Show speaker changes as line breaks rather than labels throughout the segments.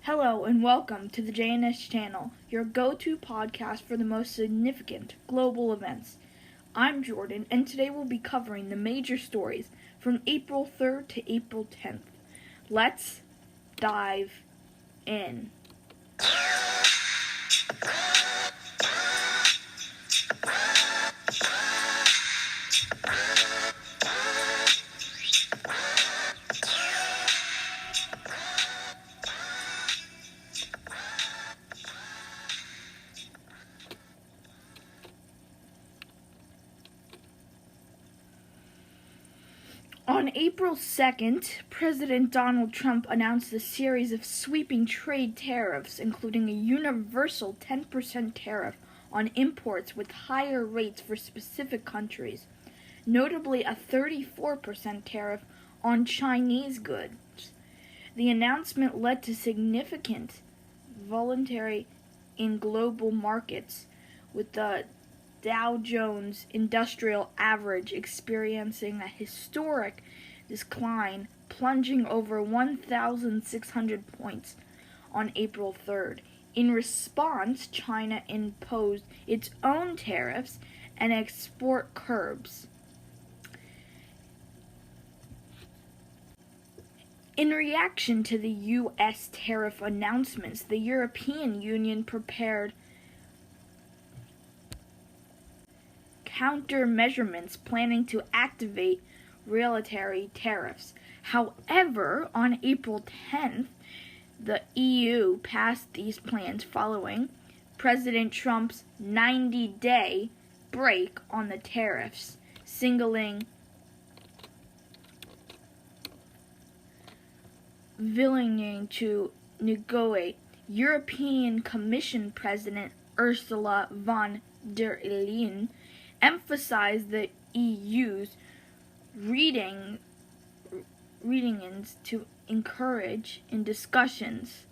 Hello and welcome to the JNS channel, your go-to podcast for the most significant global events. I'm Jordan, and today we'll be covering the major stories from April 3rd to April 10th. Let's dive in. On April 2nd, President Donald Trump announced a series of sweeping trade tariffs, including a universal 10% tariff on imports with higher rates for specific countries, notably a 34% tariff on Chinese goods. The announcement led to significant volatility in global markets, with the Dow Jones Industrial Average experiencing a historic decline, plunging over 1,600 points on April 3rd. In response, China imposed its own tariffs and export curbs. In reaction to the U.S. tariff announcements, the European Union prepared countermeasures planning to activate retaliatory tariffs. However, on April 10th, the EU passed these plans following President Trump's 90-day break on the tariffs, signaling willingness to negotiate. European Commission President Ursula von der Leyen emphasized the EU's readings to encourage in discussions.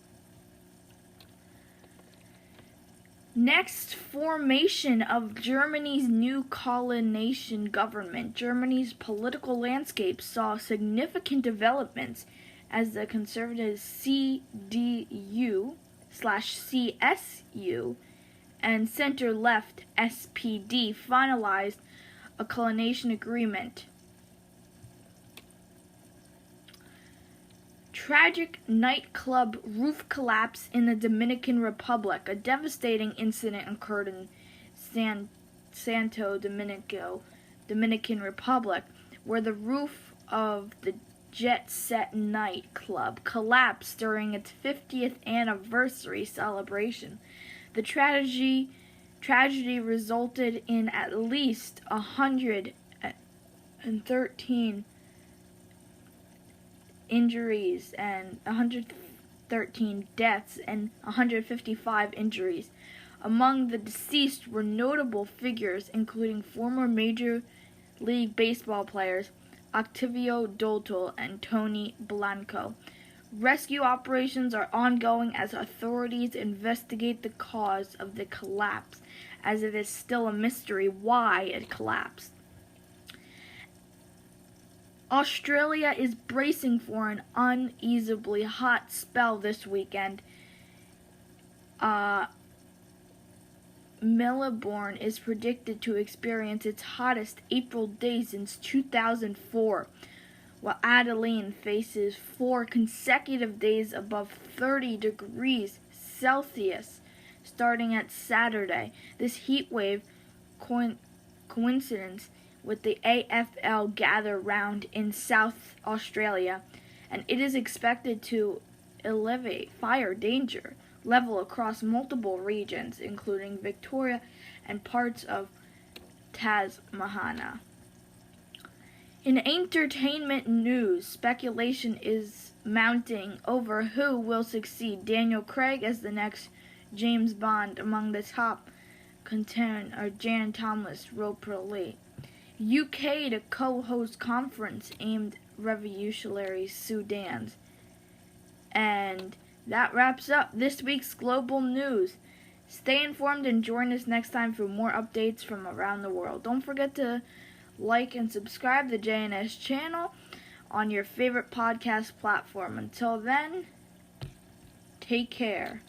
Next, formation of Germany's new coalition government. Germany's political landscape saw significant developments as the conservative CDU/CSU and center-left SPD finalized a coalition agreement. Tragic nightclub roof collapse in the Dominican Republic. A devastating incident occurred in Santo Domingo, Dominican Republic, where the roof of the Jet Set nightclub collapsed during its 50th anniversary celebration. The tragedy resulted in at least 113 injuries and 113 deaths and 155 injuries. Among the deceased were notable figures including former Major League Baseball players Octavio Dotel and Tony Blanco. Rescue operations are ongoing as authorities investigate the cause of the collapse, as it is still a mystery why it collapsed. Australia is bracing for an uneasily hot spell this weekend. Melbourne is predicted to experience its hottest April day since 2004. While Adelaide faces 4 consecutive days above 30 degrees Celsius starting at Saturday. This heat wave coincidence with the AFL gather round in South Australia, and it is expected to elevate fire danger level across multiple regions, including Victoria and parts of Tasmania. In entertainment news, speculation is mounting over who will succeed Daniel Craig as the next James Bond. Among the top contenders are Jan Thomas, reportedly. UK to co-host conference aimed revolutionary Sudan. And that wraps up this week's global news. Stay informed and join us next time for more updates from around the world. Don't forget to like and subscribe to the JNS channel on your favorite podcast platform. Until then, Take care.